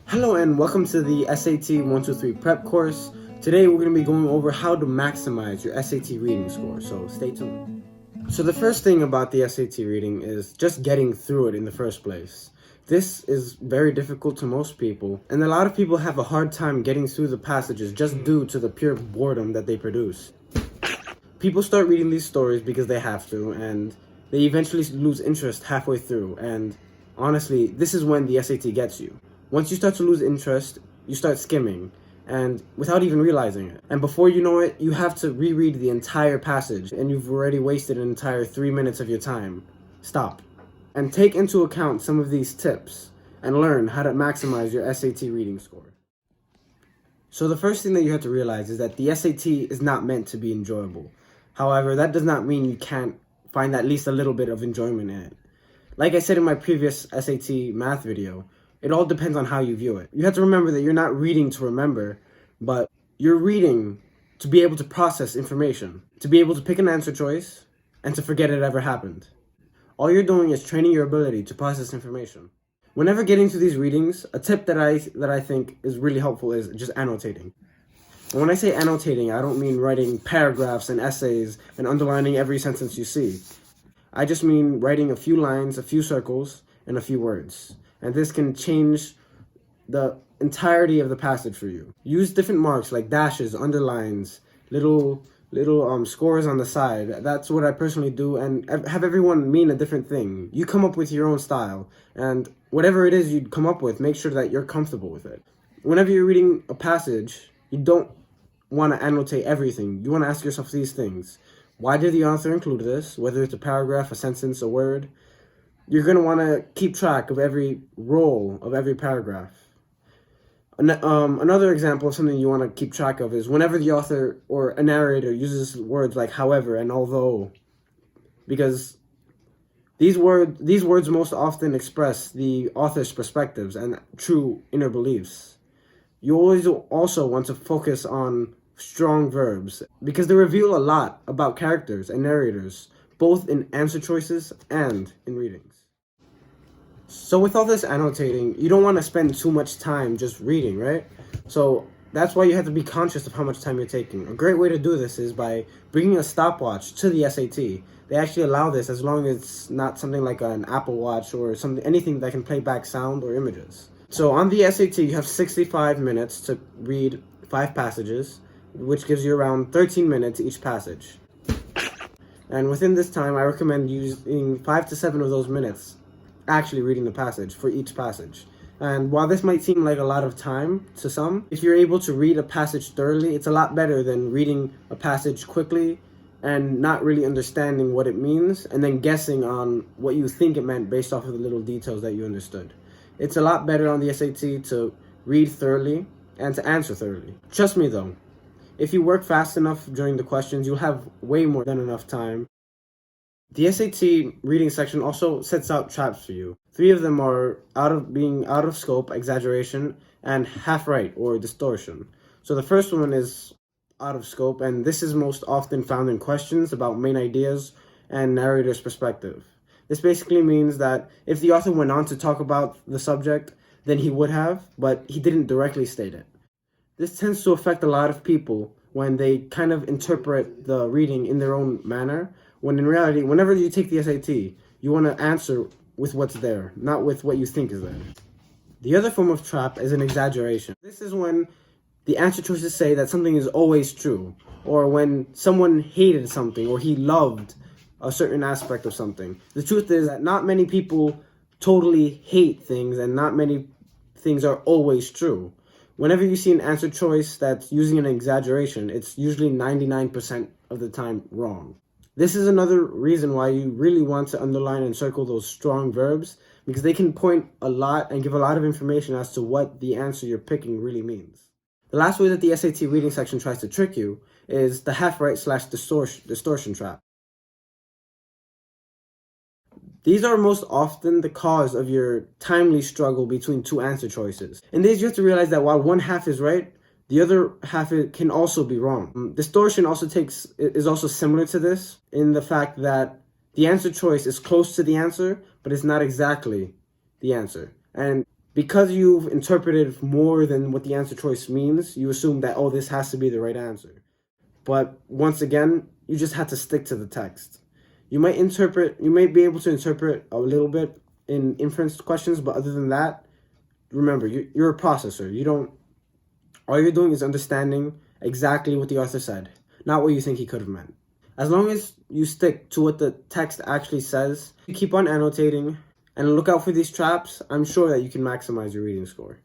Hello and welcome to the SAT 123 prep course. Today we're going to be going over how to maximize your SAT reading score, so stay tuned. So the first thing about the SAT reading is just getting through it in the first place. This is very difficult to most people, and a lot of people have a hard time getting through the passages just due to the pure boredom that they produce. People start reading these stories because they have to, and they eventually lose interest halfway through, and honestly, this is when the SAT gets you. Once you start to lose interest, you start skimming, and without even realizing it. And before you know it, you have to reread the entire passage, and you've already wasted an entire 3 minutes of your time. Stop. And take into account some of these tips, and learn how to maximize your SAT reading score. So the first thing that you have to realize is that the SAT is not meant to be enjoyable. However, that does not mean you can't find at least a little bit of enjoyment in it. Like I said in my previous SAT math video, it all depends on how you view it. You have to remember that you're not reading to remember, but you're reading to be able to process information, to be able to pick an answer choice, and to forget it ever happened. All you're doing is training your ability to process information. Whenever getting to these readings, a tip that I think is really helpful is just annotating. And when I say annotating, I don't mean writing paragraphs and essays and underlining every sentence you see. I just mean writing a few lines, a few circles, and a few words. And this can change the entirety of the passage for you. Use different marks like dashes, underlines, little scores on the side. That's what I personally do, and have everyone mean a different thing. You come up with your own style, and whatever it is you come up with, make sure that you're comfortable with it. Whenever you're reading a passage, you don't want to annotate everything. You want to ask yourself these things. Why did the author include this? Whether it's a paragraph, a sentence, a word. You're going to want to keep track of every role of every paragraph. Another example of something you want to keep track of is whenever the author or a narrator uses words like however and although, because these words most often express the author's perspectives and true inner beliefs. You always also want to focus on strong verbs because they reveal a lot about characters and narrators, both in answer choices and in readings. So with all this annotating, you don't want to spend too much time just reading, right? So that's why you have to be conscious of how much time you're taking. A great way to do this is by bringing a stopwatch to the SAT. They actually allow this as long as it's not something like an Apple Watch or anything that can play back sound or images. So on the SAT, you have 65 minutes to read 5 passages, which gives you around 13 minutes each passage. And within this time, I recommend using 5 to 7 of those minutes actually reading the passage for each passage. And while this might seem like a lot of time to some, if you're able to read a passage thoroughly, it's a lot better than reading a passage quickly and not really understanding what it means and then guessing on what you think it meant based off of the little details that you understood. It's a lot better on the SAT to read thoroughly and to answer thoroughly. Trust me though, if you work fast enough during the questions, you'll have way more than enough time. The SAT reading section also sets out traps for you. 3 of them are being out of scope, exaggeration, and half right or distortion. So the first one is out of scope, and this is most often found in questions about main ideas and narrator's perspective. This basically means that if the author went on to talk about the subject, then he would have, but he didn't directly state it. This tends to affect a lot of people when they kind of interpret the reading in their own manner, when in reality, whenever you take the SAT, you want to answer with what's there, not with what you think is there. The other form of trap is an exaggeration. This is when the answer choices say that something is always true, or when someone hated something, or he loved a certain aspect of something. The truth is that not many people totally hate things, and not many things are always true. Whenever you see an answer choice that's using an exaggeration, it's usually 99% of the time wrong. This is another reason why you really want to underline and circle those strong verbs, because they can point a lot and give a lot of information as to what the answer you're picking really means. The last way that the SAT reading section tries to trick you is the half-right/distortion trap. These are most often the cause of your timely struggle between 2 answer choices. In these, you have to realize that while one half is right, the other half can also be wrong. Distortion is also similar to this in the fact that the answer choice is close to the answer, but it's not exactly the answer. And because you've interpreted more than what the answer choice means, you assume that, oh, this has to be the right answer. But once again, you just have to stick to the text. You might be able to interpret a little bit in inference questions, but other than that, remember, you're a processor. All you're doing is understanding exactly what the author said, not what you think he could have meant. As long as you stick to what the text actually says, you keep on annotating, and look out for these traps, I'm sure that you can maximize your reading score.